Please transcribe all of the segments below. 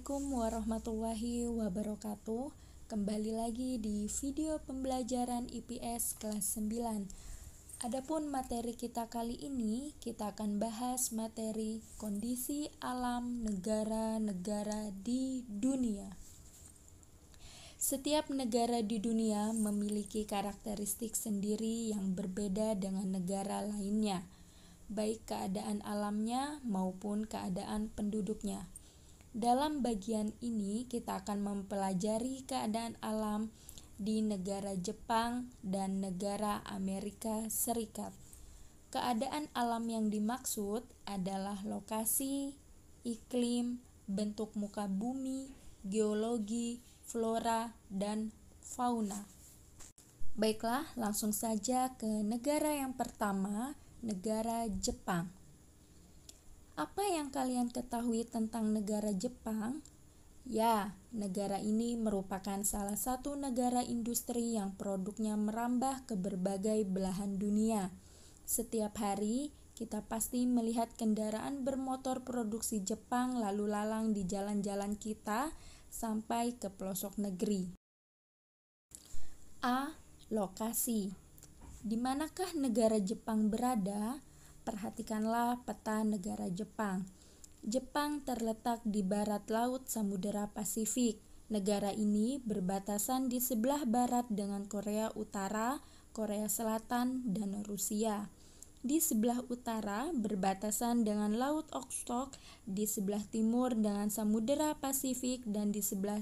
Assalamualaikum warahmatullahi wabarakatuh. Kembali lagi di video pembelajaran IPS kelas 9. Adapun materi kita kali ini, kita akan bahas materi kondisi alam negara-negara di dunia. Setiap negara di dunia memiliki karakteristik sendiri yang berbeda dengan negara lainnya, baik keadaan alamnya maupun keadaan penduduknya. Dalam bagian ini kita akan mempelajari keadaan alam di negara Jepang dan negara Amerika Serikat. Keadaan alam yang dimaksud adalah lokasi, iklim, bentuk muka bumi, geologi, flora, dan fauna. Baiklah, langsung saja ke negara yang pertama, negara Jepang. Apa yang kalian ketahui tentang negara Jepang? Ya, negara ini merupakan salah satu negara industri yang produknya merambah ke berbagai belahan dunia. Setiap hari, kita pasti melihat kendaraan bermotor produksi Jepang lalu lalang di jalan-jalan kita sampai ke pelosok negeri. A. Lokasi. Di manakah negara Jepang berada? Perhatikanlah peta negara Jepang. Jepang terletak di barat laut Samudera Pasifik. Negara ini berbatasan di sebelah barat dengan Korea Utara, Korea Selatan, dan Rusia. Di sebelah utara berbatasan dengan Laut Okhotsk, di sebelah timur dengan Samudera Pasifik, dan di sebelah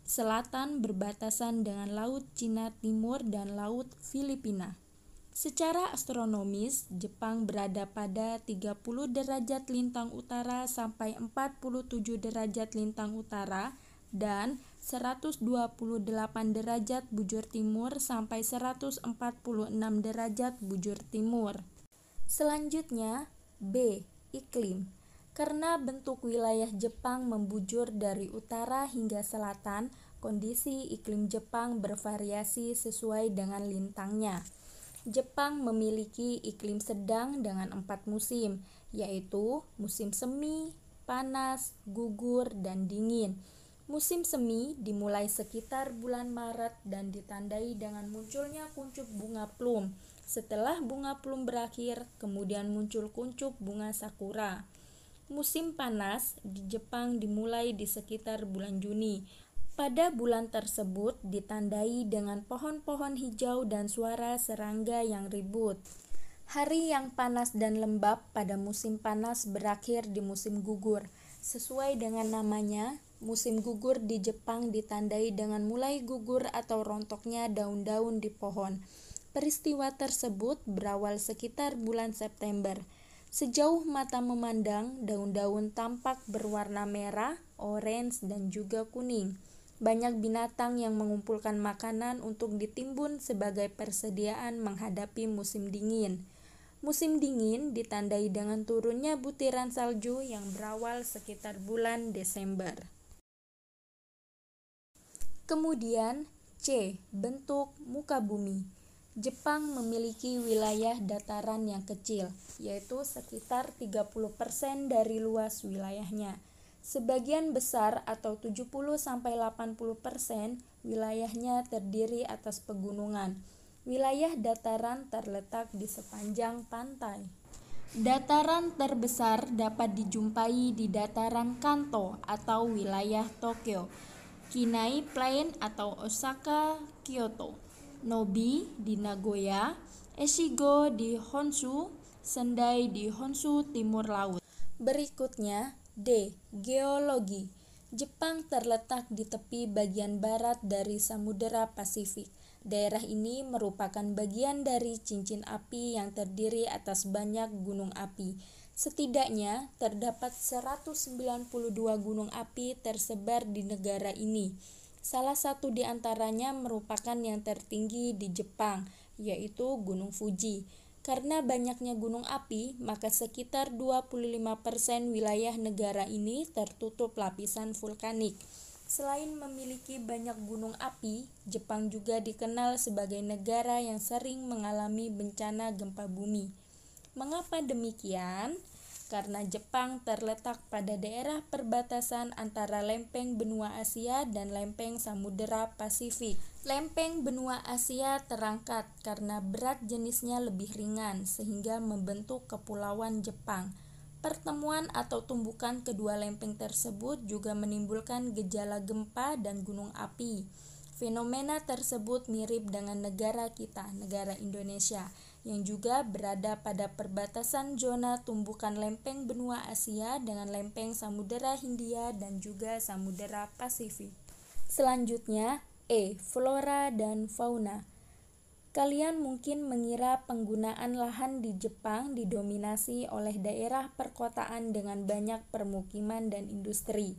selatan berbatasan dengan Laut Cina Timur dan Laut Filipina. Secara astronomis, Jepang berada pada 30 derajat lintang utara sampai 47 derajat lintang utara dan 128 derajat bujur timur sampai 146 derajat bujur timur. Selanjutnya, B. Iklim. Karena bentuk wilayah Jepang membujur dari utara hingga selatan, kondisi iklim Jepang bervariasi sesuai dengan lintangnya. Jepang memiliki iklim sedang dengan 4 musim, yaitu musim semi, panas, gugur, dan dingin. Musim semi dimulai sekitar bulan Maret dan ditandai dengan munculnya kuncup bunga plum. Setelah bunga plum berakhir, kemudian muncul kuncup bunga sakura. Musim panas di Jepang dimulai di sekitar bulan Juni. Pada bulan tersebut ditandai dengan pohon-pohon hijau dan suara serangga yang ribut. Hari yang panas dan lembab pada musim panas berakhir di musim gugur. Sesuai dengan namanya, musim gugur di Jepang ditandai dengan mulai gugur atau rontoknya daun-daun di pohon. Peristiwa tersebut berawal sekitar bulan September. Sejauh mata memandang, daun-daun tampak berwarna merah, orange, dan juga kuning. Banyak binatang yang mengumpulkan makanan untuk ditimbun sebagai persediaan menghadapi musim dingin. Musim dingin ditandai dengan turunnya butiran salju yang berawal sekitar bulan Desember. Kemudian, C. Bentuk muka bumi. Jepang memiliki wilayah dataran yang kecil, yaitu sekitar 30% dari luas wilayahnya. Sebagian besar atau 70-80% wilayahnya terdiri atas pegunungan. Wilayah dataran terletak di sepanjang pantai. Dataran terbesar dapat dijumpai di dataran Kanto atau wilayah Tokyo, Kinai Plain atau Osaka, Kyoto, Nobi di Nagoya, Echigo di Honshu, Sendai di Honshu Timur Laut. Berikutnya, D. Geologi. Jepang terletak di tepi bagian barat dari Samudera Pasifik. Daerah ini merupakan bagian dari cincin api yang terdiri atas banyak gunung api. Setidaknya terdapat 192 gunung api tersebar di negara ini. Salah satu di antaranya merupakan yang tertinggi di Jepang, yaitu Gunung Fuji. Karena banyaknya gunung api, maka sekitar 25% wilayah negara ini tertutup lapisan vulkanik. Selain memiliki banyak gunung api, Jepang juga dikenal sebagai negara yang sering mengalami bencana gempa bumi. Mengapa demikian? karena Jepang terletak pada daerah perbatasan antara lempeng benua Asia dan lempeng Samudera Pasifik. Lempeng benua Asia terangkat karena berat jenisnya lebih ringan sehingga membentuk Kepulauan Jepang. Pertemuan atau tumbukan kedua lempeng tersebut juga menimbulkan gejala gempa dan gunung api. Fenomena tersebut mirip dengan negara kita, negara Indonesia, yang juga berada pada perbatasan zona tumbukan lempeng benua Asia dengan lempeng Samudera Hindia dan juga Samudera Pasifik. Selanjutnya, flora dan fauna. Kalian mungkin mengira penggunaan lahan di Jepang didominasi oleh daerah perkotaan dengan banyak permukiman dan industri.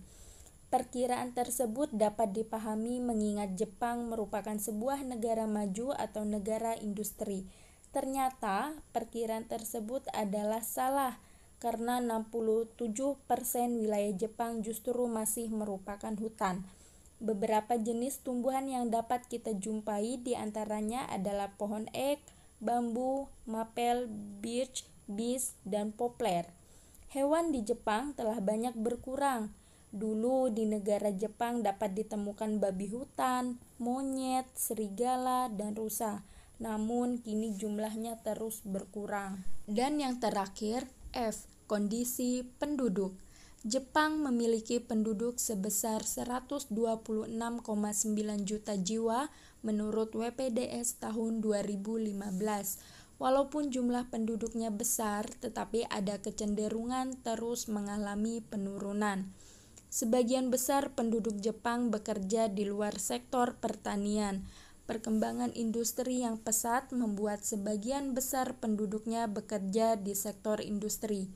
Perkiraan tersebut dapat dipahami mengingat Jepang merupakan sebuah negara maju atau negara industri. Ternyata, perkiraan tersebut adalah salah karena 67% wilayah Jepang justru masih merupakan hutan. Beberapa jenis tumbuhan yang dapat kita jumpai diantaranya adalah pohon ek, bambu, mapel, birch, beech, dan poplar. Hewan di Jepang telah banyak berkurang. Dulu di negara Jepang dapat ditemukan babi hutan, monyet, serigala, dan rusa. Namun kini jumlahnya terus berkurang. Dan yang terakhir, kondisi penduduk. Jepang memiliki penduduk sebesar 126,9 juta jiwa menurut WPDS tahun 2015. Walaupun jumlah penduduknya besar, tetapi ada kecenderungan terus mengalami penurunan. Sebagian besar penduduk Jepang bekerja di luar sektor pertanian. Perkembangan industri yang pesat membuat sebagian besar penduduknya bekerja di sektor industri.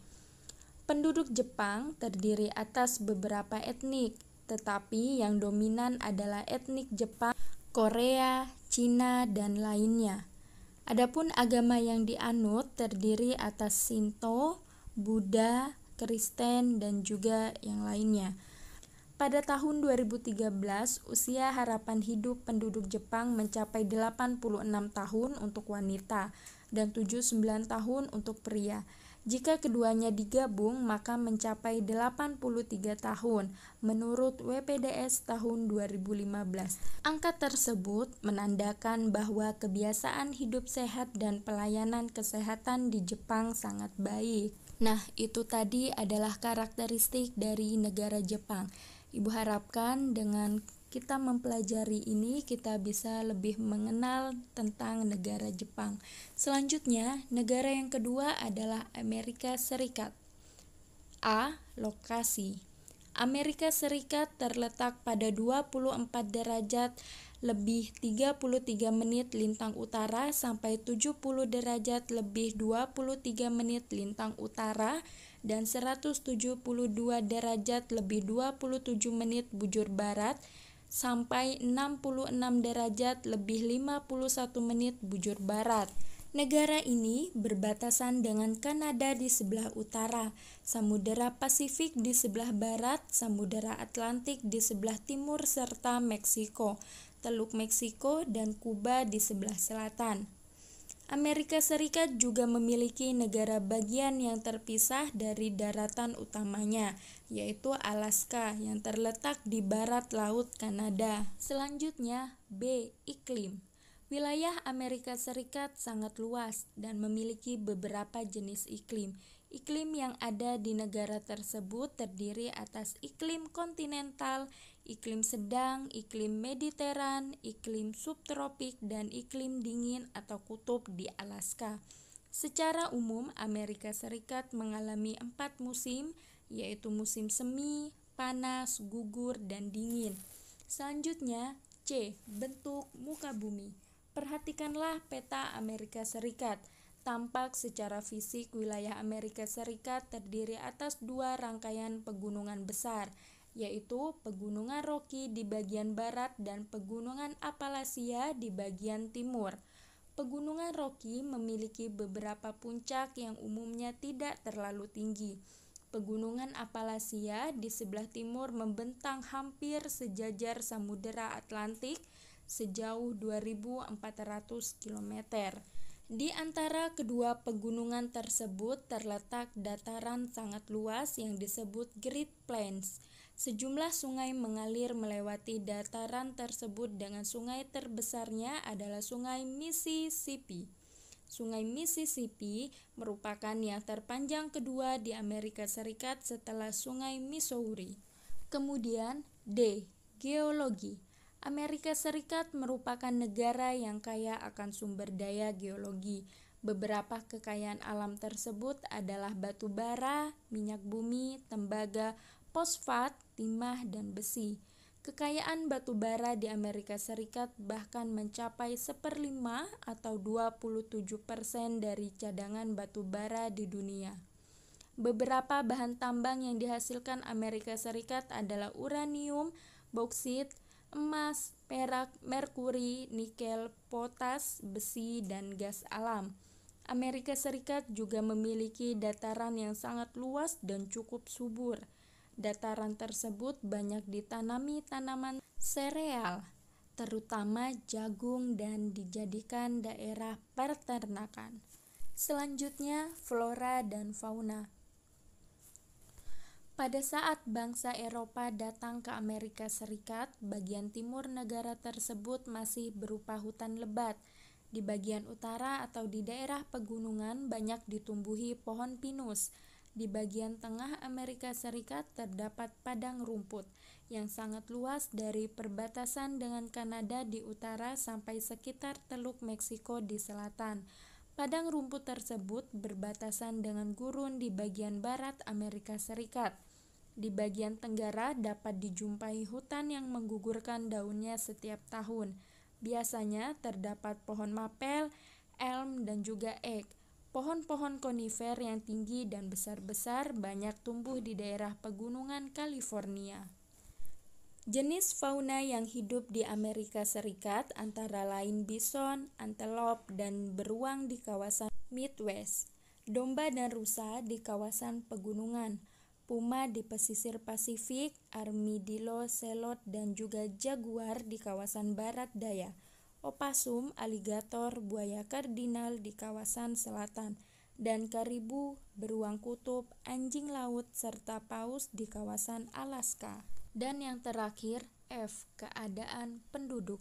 Penduduk Jepang terdiri atas beberapa etnik, tetapi yang dominan adalah etnik Jepang, Korea, Cina, dan lainnya. Adapun agama yang dianut terdiri atas Shinto, Buddha, Kristen, dan juga yang lainnya. Pada tahun 2013, usia harapan hidup penduduk Jepang mencapai 86 tahun untuk wanita dan 79 tahun untuk pria. Jika keduanya digabung, maka mencapai 83 tahun menurut WPDS tahun 2015. Angka tersebut menandakan bahwa kebiasaan hidup sehat dan pelayanan kesehatan di Jepang sangat baik. Nah, itu tadi adalah karakteristik dari negara Jepang. Ibu harapkan dengan kita mempelajari ini kita bisa lebih mengenal tentang negara Jepang. Selanjutnya, negara yang kedua adalah Amerika Serikat. Lokasi. Amerika Serikat terletak pada 24 derajat lebih 33 menit lintang utara sampai 70 derajat lebih 23 menit lintang utara dan 172 derajat lebih 27 menit bujur barat sampai 66 derajat lebih 51 menit bujur barat. Negara ini berbatasan dengan Kanada di sebelah utara, Samudera Pasifik di sebelah barat, Samudera Atlantik di sebelah timur serta Meksiko, Teluk Meksiko, dan Kuba di sebelah selatan. Amerika Serikat juga memiliki negara bagian yang terpisah dari daratan utamanya, yaitu Alaska yang terletak di barat laut Kanada. Selanjutnya, iklim. Wilayah Amerika Serikat sangat luas dan memiliki beberapa jenis iklim. Iklim yang ada di negara tersebut terdiri atas iklim kontinental, iklim sedang, iklim mediteran, iklim subtropik, dan iklim dingin atau kutub di Alaska. Secara umum, Amerika Serikat mengalami 4 musim, yaitu musim semi, panas, gugur, dan dingin. Selanjutnya, bentuk muka bumi. Perhatikanlah peta Amerika Serikat. Tampak secara fisik wilayah Amerika Serikat terdiri atas 2 rangkaian pegunungan besar, yaitu Pegunungan Rocky di bagian barat dan Pegunungan Appalachia di bagian timur. Pegunungan Rocky memiliki beberapa puncak yang umumnya tidak terlalu tinggi. Pegunungan Appalachia di sebelah timur membentang hampir sejajar Samudera Atlantik sejauh 2.400 km. Di antara kedua pegunungan tersebut terletak dataran sangat luas yang disebut Great Plains. Sejumlah sungai mengalir melewati dataran tersebut dengan sungai terbesarnya adalah Sungai Mississippi. Sungai Mississippi merupakan yang terpanjang kedua di Amerika Serikat setelah Sungai Missouri. Kemudian D. Geologi. Amerika Serikat merupakan negara yang kaya akan sumber daya geologi. Beberapa kekayaan alam tersebut adalah batu bara, minyak bumi, tembaga, fosfat, timah, dan besi. Kekayaan batu bara di Amerika Serikat bahkan mencapai 1/5 atau 27% dari cadangan batu bara di dunia. Beberapa bahan tambang yang dihasilkan Amerika Serikat adalah uranium, bauksit, emas, perak, merkuri, nikel, potas, besi, dan gas alam. Amerika Serikat juga memiliki dataran yang sangat luas dan cukup subur. Dataran tersebut banyak ditanami tanaman sereal, terutama jagung, dan dijadikan daerah peternakan. Selanjutnya, flora dan fauna. Pada saat bangsa Eropa datang ke Amerika Serikat, bagian timur negara tersebut masih berupa hutan lebat. Di bagian utara atau di daerah pegunungan banyak ditumbuhi pohon pinus. Di bagian tengah Amerika Serikat terdapat padang rumput yang sangat luas dari perbatasan dengan Kanada di utara sampai sekitar Teluk Meksiko di selatan. Padang rumput tersebut berbatasan dengan gurun di bagian barat Amerika Serikat. Di bagian tenggara dapat dijumpai hutan yang menggugurkan daunnya setiap tahun. Biasanya terdapat pohon mapel, elm, dan juga ek. Pohon-pohon konifer yang tinggi dan besar-besar banyak tumbuh di daerah pegunungan California. Jenis fauna yang hidup di Amerika Serikat antara lain bison, antelope, dan beruang di kawasan Midwest, domba dan rusa di kawasan pegunungan, puma di pesisir Pasifik, armadillo, selot, dan juga jaguar di kawasan barat daya, opasum, aligator, buaya kardinal di kawasan selatan, dan karibu, beruang kutub, anjing laut, serta paus di kawasan Alaska. Dan yang terakhir, F. Keadaan penduduk.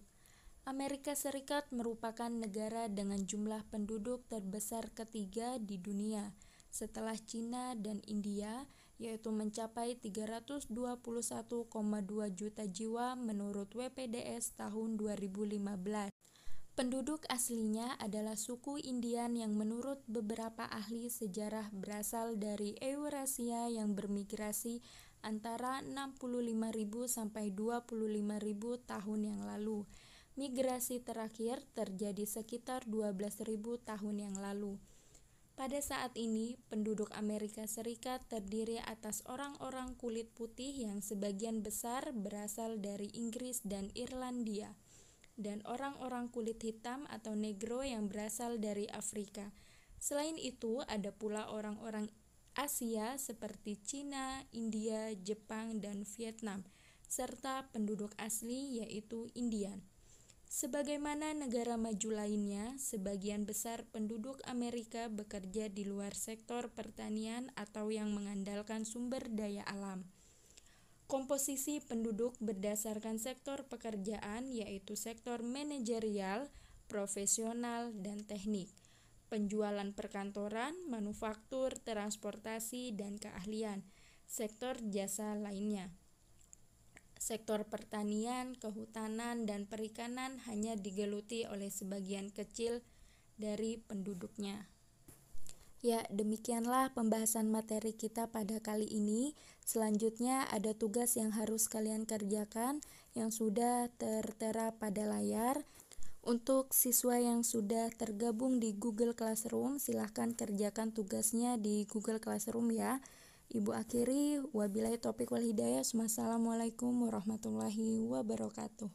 Amerika Serikat merupakan negara dengan jumlah penduduk terbesar ketiga di dunia, setelah Cina dan India, yaitu mencapai 321,2 juta jiwa menurut WPDS tahun 2015. Penduduk aslinya adalah suku Indian yang menurut beberapa ahli sejarah berasal dari Eurasia yang bermigrasi antara 65.000 sampai 25.000 tahun yang lalu. Migrasi terakhir terjadi sekitar 12.000 tahun yang lalu. Pada saat ini, penduduk Amerika Serikat terdiri atas orang-orang kulit putih yang sebagian besar berasal dari Inggris dan Irlandia, dan orang-orang kulit hitam atau negro yang berasal dari Afrika. Selain itu, ada pula orang-orang Asia seperti Cina, India, Jepang, dan Vietnam, serta penduduk asli yaitu Indian. Sebagaimana negara maju lainnya, sebagian besar penduduk Amerika bekerja di luar sektor pertanian atau yang mengandalkan sumber daya alam. Komposisi penduduk berdasarkan sektor pekerjaan yaitu sektor manajerial, profesional, dan teknik, penjualan perkantoran, manufaktur, transportasi, dan keahlian, sektor jasa lainnya. Sektor pertanian, kehutanan, dan perikanan hanya digeluti oleh sebagian kecil dari penduduknya. Ya, demikianlah pembahasan materi kita pada kali ini. Selanjutnya ada tugas yang harus kalian kerjakan yang sudah tertera pada layar. Untuk siswa yang sudah tergabung di Google Classroom, silahkan kerjakan tugasnya di Google Classroom ya. Ibu akhiri, wabillahi taufiq wal hidayah. Wassalamualaikum warahmatullahi wabarakatuh.